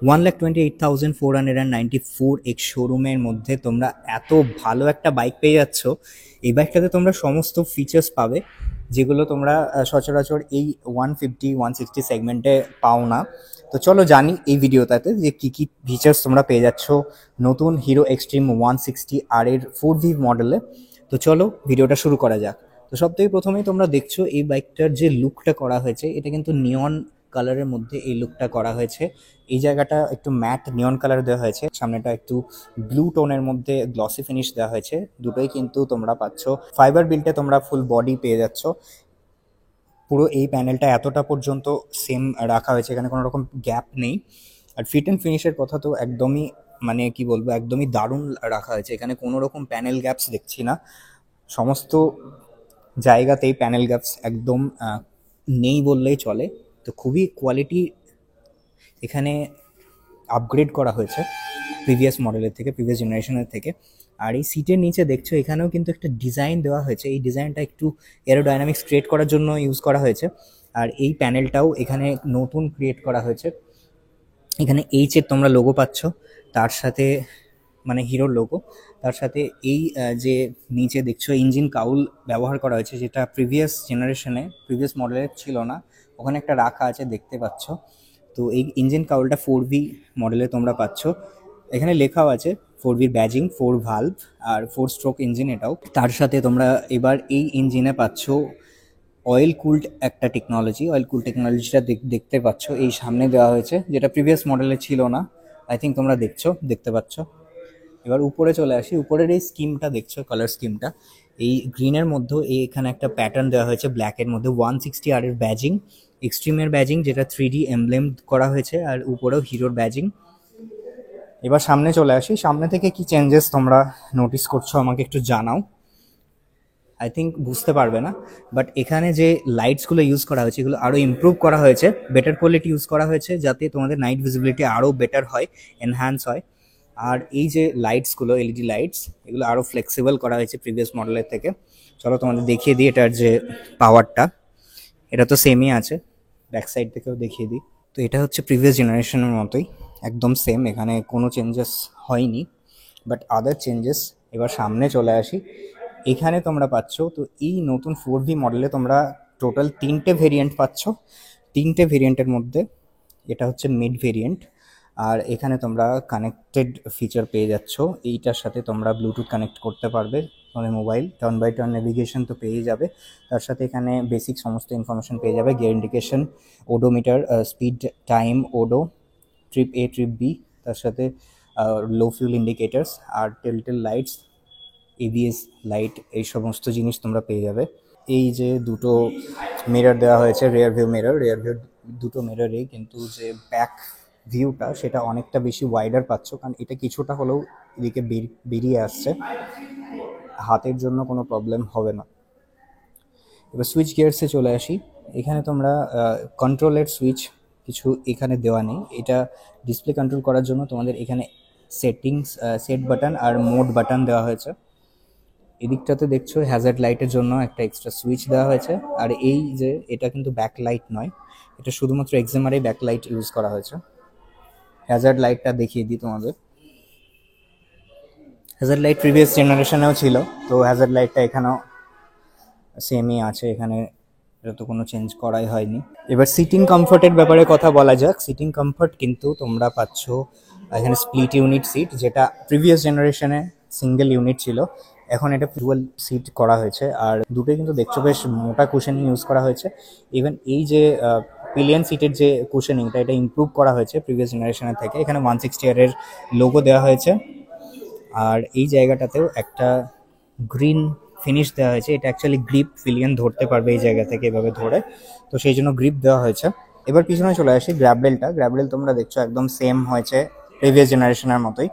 1,28,494 x শোরুমের মধ্যে তোমরা এত ভালো একটা বাইক পেয়ে যাচ্ছ। এই বাইকটাতে তোমরা সমস্ত ফিচার্স পাবে যেগুলো তোমরা সচরাচর এই 150-160 সেগমেন্টে পাও না। তো চলো জানি এই ভিডিওটাতে যে কী কী ফিচার্স তোমরা পেয়ে যাচ্ছ নতুন হিরো এক্সট্রিম 160R এর 4V মডেলে। তো চলো ভিডিওটা শুরু করা যাক। তো সব থেকে প্রথমেই তোমরা দেখছো এই বাইকটার যে লুকটা করা হয়েছে, এটা কিন্তু নিয়ন কালারের মধ্যে এই লুকটা করা হয়েছে। এই জায়গাটা একটু ম্যাট নিয়ন কালার দেওয়া হয়েছে, সামনেটা একটু ব্লু টোনের মধ্যে গ্লসি ফিনিশ দেওয়া হয়েছে। দুটোই কিন্তু তোমরা পাচ্ছ ফাইবার বিল্টে, তোমরা ফুল বডি পেয়ে যাচ্ছ। পুরো এই প্যানেলটা এতটা পর্যন্ত সেম রাখা হয়েছে, এখানে কোনো রকম গ্যাপ নেই। আর ফিট অ্যান্ড ফিনিশের কথা তো একদমই মানে কি বলবো, একদমই দারুণ রাখা হয়েছে। এখানে কোনো রকম প্যানেল গ্যাপস দেখছি না, সমস্ত জায়গাতেই প্যানেল গ্যাপস একদম নেই বললেই চলে। তো খুবই কোয়ালিটি এখানে আপগ্রেড করা হয়েছে প্রিভিয়াস মডেলের থেকে, প্রিভিয়াস জেনারেশনের থেকে। আর এই সিটের নিচে দেখছো এখানেও কিন্তু একটা ডিজাইন দেওয়া হয়েছে, এই ডিজাইনটা একটু এরোডাইনামিক্স ক্রিয়েট করার জন্য ইউজ করা হয়েছে। আর এই প্যানেলটাও এখানে নতুন ক্রিয়েট করা হয়েছে। এখানে এইচের তোমরা লোগো পাচ্ছ, তার সাথে মানে হিরোর লোগো, তার সাথে এই যে নিচে দেখছো ইঞ্জিন কাউল ব্যবহার করা হয়েছে, যেটা প্রিভিয়াস জেনারেশনে প্রিভিয়াস মডেলের ছিল না, ওখানে একটা রাখা আছে দেখতে পাচ্ছ। তো এই ইঞ্জিন কাউলটা 4V মডেলে তোমরা পাচ্ছ। এখানে লেখাও আছে 4Vর ব্যাজিং, 4 ভালভ আর 4 স্ট্রোক ইঞ্জিন এটাও। তার সাথে তোমরা এবার এই ইঞ্জিনে পাচ্ছ অয়েল কুলড একটা টেকনোলজি। অয়েল কুল টেকনোলজিটা দেখতে পাচ্ছ এই সামনে দেওয়া হয়েছে, যেটা প্রিভিয়াস মডেলে ছিল না। আই থিঙ্ক তোমরা দেখতে পাচ্ছ। এবার উপরে চলে আসি, উপরের এই স্কিমটা দেখছো, কালার স্কিমটা এই গ্রিনের মধ্যে এখানে একটা প্যাটার্ন দেওয়া হয়েছে ব্ল্যাকের মধ্যে 160R এর ব্যাজিং, এক্সট্রিমের ব্যাজিং, যেটা 3D এমব্লেম করা হয়েছে, আর উপরেও হিরোর ব্যাজিং। এবার সামনে চলে আসি, সামনে থেকে কি চেঞ্জেস তোমরা নোটিস করছো আমাকে একটু জানাও। আই থিঙ্ক বুঝতে পারবে না, বাট এখানে যে লাইটসগুলো ইউজ করা হয়েছে এগুলো আরও ইমপ্রুভ করা হয়েছে, বেটার কোয়ালিটি ইউজ করা হয়েছে, যাতে তোমাদের নাইট ভিজিবিলিটি আরও বেটার হয়, এনহ্যান্স হয়। আর এই যে লাইটসগুলো, এলইডি লাইটস, এগুলো আরও ফ্লেক্সিবল করা হয়েছে প্রিভিয়াস মডেলের থেকে। চলো তোমাদের দেখিয়ে দিই এটার যে পাওয়ারটা, এটা তো সেমই আছে, ব্যাক সাইড থেকেও দেখিয়ে দিই। তো এটা হচ্ছে প্রিভিয়াস জেনারেশনের মতোই, একদম সেম, এখানে কোনো চেঞ্জেস হয়নি। বাট আদার চেঞ্জেস, এবার সামনে চলে আসি, এখানে তোমরা পাচ্ছ তো এই নতুন 4V মডেলে তোমরা টোটাল 3টে ভেরিয়েন্ট পাচ্ছ। 3টে ভেরিয়েন্টের মধ্যে এটা হচ্ছে মিড ভেরিয়েন্ট। আর এখানে তোমরা কানেক্টেড ফিচার পেয়ে যাচ্ছ, এইটার সাথে তোমরা ব্লুটুথ কানেক্ট করতে পারবে তোমাদের mobile, turn by turn navigation তো পেয়ে যাবে। তার সাথে এখানে বেসিক সমস্ত ইনফরমেশন পেয়ে যাবে, gear indication, odometer, speed, time, odo, trip A, trip B, তার সাথে লো ফিউল ইন্ডিকেটার্স আর টেল লাইটস, এবিএস লাইট, এই সমস্ত জিনিস তোমরা পেয়ে যাবে। এই যে দুটো মিরর দেওয়া হয়েছে, রিয়ার ভিউ দুটো মিররেই কিন্তু যে ব্যাক ভিউটা সেটা অনেকটা বেশি ওয়াইডার পাচ্ছ, কারণ এটা কিছুটা হলেও এদিকে বেরিয়ে আসছে, হাতের জন্য কোনো প্রবলেম হবে না। এবার সুইচ গিয়ার্সে চলে আসি, এখানে তোমরা কন্ট্রোলের সুইচ কিছু এখানে দেওয়া নেই, এটা ডিসপ্লে কন্ট্রোল করার জন্য তোমাদের এখানে সেটিংস, সেট বাটন আর মোড বাটন দেওয়া হয়েছে। এদিকটাতে দেখছো হ্যাজার্ড লাইটের জন্য একটা এক্সট্রা সুইচ দেওয়া হয়েছে। আর এই যে এটা কিন্তু ব্যাক লাইট নয়, এটা শুধুমাত্র এক্সএমআরআই ব্যাক লাইট ইউজ করা হয়েছে। হ্যাজার্ড লাইটটা দেখিয়ে দিই তোমাদের, হ্যাজার্ড লাইট প্রিভিয়াস জেনারেশনেও ছিল, তো হ্যাজার্ড লাইটটা এখানেও সেমই আছে, এখানে এটা তো কোনো চেঞ্জ করাই হয়নি। এবার সিটিং কমফর্টের ব্যাপারে কথা বলা যাক। সিটিং কমফর্ট কিন্তু তোমরা পাচ্ছ এখানে স্প্লিট ইউনিট সিট, যেটা প্রিভিয়াস জেনারেশনে সিঙ্গেল ইউনিট ছিল, এখন এটা ডুয়াল সিট করা হয়েছে। আর দুটোই কিন্তু দেখছো বেশ মোটা কুশনিং ইউজ করা হয়েছে। ইভেন এই যে পিলিয়ন সিটের যে কুশনিংটা, এটা ইমপ্রুভ করা হয়েছে প্রিভিয়াস জেনারেশনের থেকে। এখানে 160R এর লোগো দেওয়া হয়েছে, আর এই জায়গাটাতেও একটা গ্রিন ফিনিশ দেওয়া হয়েছে, এটা অ্যাকচুয়ালি গ্রিপ, পিলিয়ন ধরতে পারবে এই জায়গা থেকে এভাবে ধরে, তো সেই জন্য গ্রিপ দেওয়া হয়েছে। এবার পিছনে চলে আসি, গ্র্যাবরেলটা, গ্র্যাবরেল তোমরা দেখছো একদম সেম হয়েছে প্রিভিয়াস জেনারেশনের মতোই,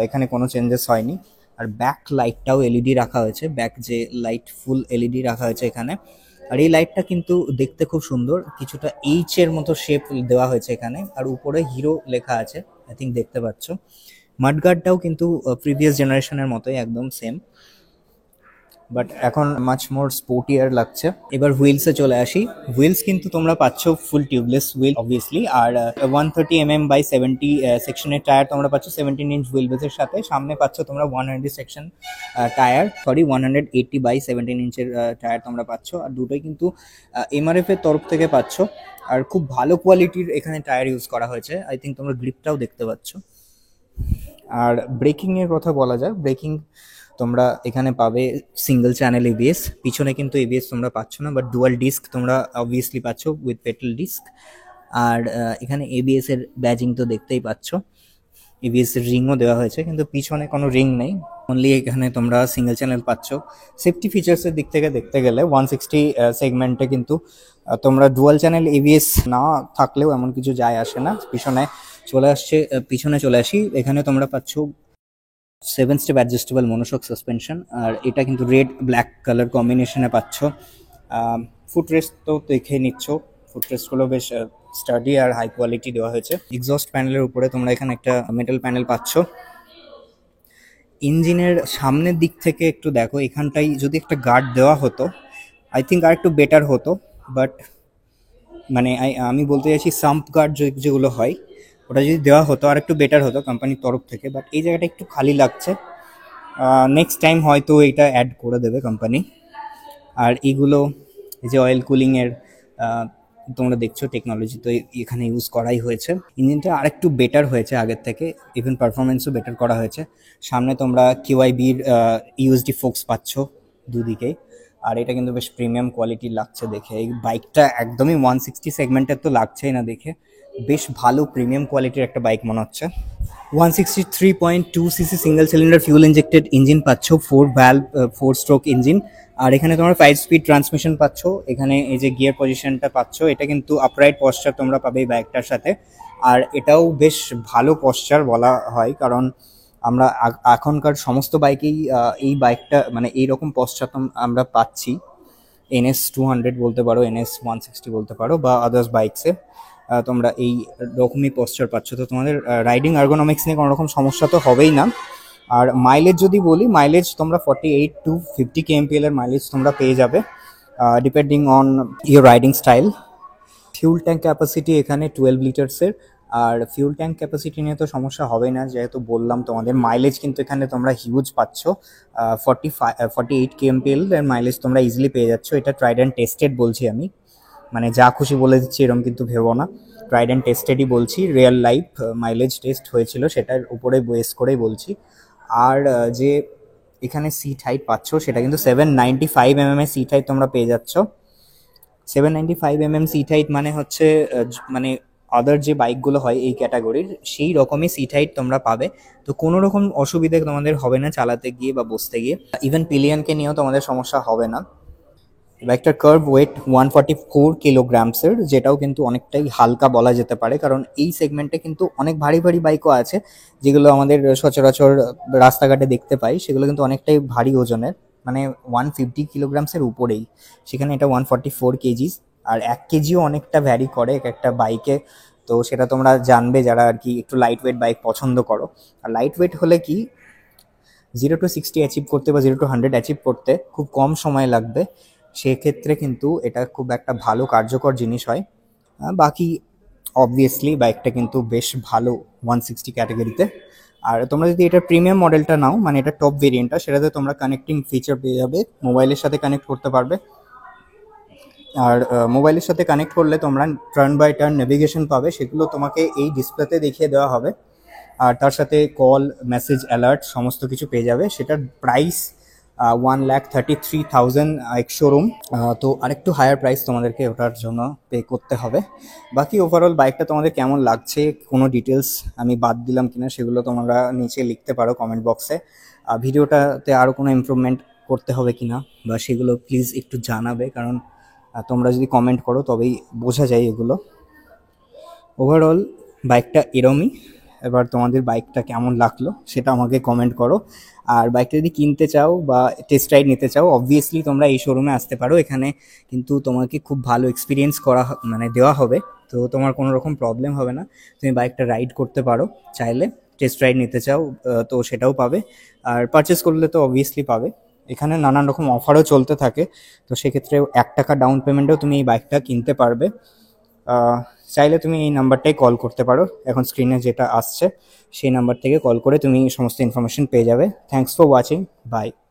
এখানে কোনো চেঞ্জেস হয়নি। আর ব্যাক লাইটটাও এলইডি রাখা হয়েছে, ব্যাক যে লাইট ফুল এলইডি রাখা হয়েছে এখানে। আর এই লাইটটা কিন্তু দেখতে খুব সুন্দর, কিছুটা এইচ এর মতো শেপ দেওয়া হয়েছে এখানে, আর উপরে হিরো লেখা আছে, আই থিঙ্ক দেখতে পাচ্ছ। মাডগার্ডটাও কিন্তু প্রিভিয়াস জেনারেশনের মতোই একদম সেম। বাট এখন মাচ মোর স্পোর্টিয়ার লাগছে। এবার হুইলসে চলে আসি। হুইলস কিন্তু তোমরা পাচ্ছ ফুল টিউবলেস হুইল অবভিয়াসলি, আর 130 mm/70 সেকশনের টায়ার তোমরা পাচ্ছ 17 ইঞ্চ হুইল বেসের সাথে। সামনে পাচ্ছ তোমরা 100 সেকশন টায়ার, সরি 180/17 ইঞ্চের টায়ার তোমরা পাচ্ছ, আর দুটোই কিন্তু এমআরএফ এর তরফ থেকে পাচ্ছ। আর খুব ভালো কোয়ালিটির এখানে টায়ার ইউজ করা হয়েছে। আই থিঙ্ক তোমরা গ্রিপটাও দেখতে পাচ্ছ। আর ব্রেকিং এর কথা বলা যায়, ব্রেকিং তোমরা এখানে পাবে সিঙ্গেল চ্যানেল এবিএস, পিছনে কিন্তু এবিএস তোমরা পাচ্ছ না, বাট ডুয়াল ডিস্ক তোমরা অবভিয়াসলি পাচ্ছ উইথ পেট্রোল ডিস্ক। আর এখানে এবিএস এর ব্যাজিং তো দেখতেই পাচ্ছ, এবিএস এর রিংও দেওয়া হয়েছে, কিন্তু পিছনে কোনো রিং নেই, অনলি এখানে তোমরা সিঙ্গেল চ্যানেল পাচ্ছ। সেফটি ফিচার্সের দিক থেকে দেখতে গেলে 160 সেগমেন্টে কিন্তু তোমরা ডুয়াল চ্যানেল এবিএস না থাকলেও এমন কিছু যায় আসে না। পিছনে চলে আসি, এখানে তোমরা পাচ্ছ 7 স্টেপ অ্যাডজাস্টেবল মনোশক সাসপেনশন, আর এটা কিন্তু রেড ব্ল্যাক কালার কম্বিনেশনে পাচ্ছ। ফুটরেস্ট তো দেখে নিচ্ছ, ফুটরেস্টগুলো বেশ স্টাডি আর হাই কোয়ালিটি দেওয়া হয়েছে। এক্সস্ট প্যানেলের উপরে তোমরা এখানে একটা মেটাল প্যানেল পাচ্ছ। ইঞ্জিনের সামনের দিক থেকে একটু দেখো, এখানটাই যদি একটা গার্ড দেওয়া হতো আই থিঙ্ক আর একটু বেটার হতো, বাট মানে আমি বলতে চাইছি সাম্প গার্ড যেগুলো হয় ওটা যদি দেওয়া হতো আর একটু বেটার হতো কোম্পানির তরফ থেকে, বাট এই জায়গাটা একটু খালি লাগছে। নেক্সট টাইম হয়তো এটা অ্যাড করে দেবে কোম্পানি। আর এইগুলো এই যে অয়েল কুলিংয়ের তোমরা দেখছো টেকনোলজি তো এখানে ইউজ করাই হয়েছে। ইঞ্জিনটা আরেকটু বেটার হয়েছে আগের থেকে, ইভেন পারফরমেন্সও বেটার করা হয়েছে। সামনে তোমরা কিউআইবির ইউএসডি ফোক্স পাচ্ছ দুদিকেই, আর এটা কিন্তু বেশ প্রিমিয়াম কোয়ালিটির লাগছে দেখে। এই বাইকটা একদমই 160 সেগমেন্টের তো লাগছেই না দেখে, বেশ ভালো প্রিমিয়াম কোয়ালিটির একটা বাইক মনে হচ্ছে। 163.2 CC single cylinder fuel injected engine পাচ্ছ, 4 ভ্যালভ 4 স্ট্রোক ইঞ্জিন। আর এখানে তোমরা 5 স্পিড ট্রান্সমিশন পাচ্ছ। এখানে এই যে গিয়ার পজিশনটা পাচ্ছ, এটা কিন্তু আপরাইট পশ্চার তোমরা পাবে এই বাইকটার সাথে। আর এটাও বেশ ভালো পশ্চার বলা হয়, কারণ আমরা এখনকার সমস্ত বাইকেই এই বাইকটা মানে এইরকম পশ্চার আমরা পাচ্ছি। NS200 বলতে পারো, NS160 বলতে পারো, বা আদার্স বাইকসে তোমরা এই রকমই পশ্চার পাচ্ছ। তো তোমাদের রাইডিং আর্গোনমিক্স নিয়ে কোনো রকম সমস্যা তো হবেই না। আর মাইলেজ যদি বলি, মাইলেজ তোমরা 48 to 50 kmpl এর মাইলেজ তোমরা পেয়ে যাবে, depending on your riding style. Fuel tank capacity এখানে 12 লিটার্সের। আর ফিউল ট্যাঙ্ক ক্যাপাসিটি নিয়ে তো সমস্যা হবে না, যেহেতু বললাম তোমাদের মাইলেজ কিন্তু এখানে তোমরা হিউজ পাচ্ছ। 48 kmpl এর মাইলেজ তোমরা ইজিলি পেয়ে যাচ্ছ। এটা ট্রাইড অ্যান্ড টেস্টেড বলছি আমি, মানে যা খুশি বলে দিচ্ছি এরকম কিন্তু ভেবো না, ট্রাইড অ্যান্ড টেস্টেডই বলছি। রিয়েল লাইফ মাইলেজ টেস্ট হয়েছিল সেটার উপরে বেস করেই বলছি। আর যে এখানে সিট হাইট পাচ্ছ সেটা কিন্তু 795 mm এর সিট হাইট তোমরা পেয়ে যাচ্ছ। 795 mm সিট হাইট মানে হচ্ছে মানে আদার যে বাইকগুলো হয় এই ক্যাটাগরির সেই রকমই সিট হাইট তোমরা পাবে। তো কোনো রকম অসুবিধা তোমাদের হবে না চালাতে গিয়ে বা বসতে গিয়ে, ইভেন পিলিয়নকে নিয়েও তোমাদের সমস্যা হবে না। বাইকটার কার্ভ ওয়েট 144 কিলোগ্রামসের, যেটাও কিন্তু অনেকটাই হালকা বলা যেতে পারে, কারণ এই সেগমেন্টে কিন্তু অনেক ভারী ভারী বাইকও আছে যেগুলো আমাদের সচরাচর রাস্তাঘাটে দেখতে পাই, সেগুলো কিন্তু অনেকটাই ভারী ওজনের, মানে 150 কিলোগ্রামসের উপরেই। সেখানে এটা 144 কেজিস, আর 1 কেজিও অনেকটা ভ্যারি করে এক একটা বাইকে। তো সেটা তোমরা জানবে যারা আর কি একটু লাইট ওয়েট বাইক পছন্দ করো। আর লাইট ওয়েট হলে কি 0 to 60 অ্যাচিভ করতে বা 0 to 100 অ্যাচিভ করতে খুব কম সময় লাগবে, সেক্ষেত্রে কিন্তু এটা খুব একটা ভালো কার্যকর জিনিস হয়। বাকি অবভিয়াসলি বাইকটা কিন্তু বেশ ভালো 160 ক্যাটাগরিতে। আর তোমরা যদি এটা প্রিমিয়াম মডেলটা নাও, মানে এটা টপ ভেরিয়েন্টটা, সেটাতে তোমরা কানেক্টিং ফিচার পেয়ে যাবে, মোবাইলের সাথে কানেক্ট করতে পারবে। আর মোবাইলের সাথে কানেক্ট করলে তোমরা টার্ন বাই টার্ন নেভিগেশন পাবে, সেগুলো তোমাকে এই ডিসপ্লেতে দেখিয়ে দেওয়া হবে। আর তার সাথে কল, মেসেজ, অ্যালার্ট সমস্ত কিছু পেয়ে যাবে। সেটার প্রাইস 1,33,000 এক্স শোরুম। তো আরেকটু হায়ার প্রাইস তোমাদেরকে ওটার জন্য পে করতে হবে। বাকি ওভারঅল বাইকটা তোমাদের কেমন লাগছে, কোনো ডিটেলস আমি বাদ দিলাম কিনা সেগুলো তোমরা নিচে লিখতে পারো কমেন্ট বক্সে। ভিডিওটাতে আরও কোনো ইমপ্রুভমেন্ট করতে হবে কিনা বা সেগুলো প্লিজ একটু জানাবে, কারণ তোমরা যদি কমেন্ট করো তবেই বোঝা যায় এগুলো। ওভারঅল বাইকটা এরমই। এবার তোমাদের বাইকটা কেমন লাগলো সেটা আমাকে কমেন্ট করো। আর বাইকটা যদি কিনতে চাও বা টেস্ট রাইড নিতে চাও, অবভিয়াসলি তোমরা এই শোরুমে আসতে পারো। এখানে কিন্তু তোমাকে খুব ভালো এক্সপিরিয়েন্স করা মানে দেওয়া হবে, তো তোমার কোনো রকম প্রবলেম হবে না। তুমি বাইকটা রাইড করতে পারো, চাইলে টেস্ট রাইড নিতে চাও তো সেটাও পাবে, আর পারচেস করলে তো অবভিয়াসলি পাবে। এখানে নানান রকম অফারও চলতে থাকে, তো সেক্ষেত্রে 1 টাকা ডাউন পেমেন্টেও তুমি এই বাইকটা কিনতে পারবে। চাইলে তুমি এই নাম্বারটাই কল করতে পারো, এখন স্ক্রিনে যেটা আসছে সেই নাম্বার থেকে কল করে তুমি সমস্ত ইনফরমেশন পেয়ে যাবে। Thanks for watching, by.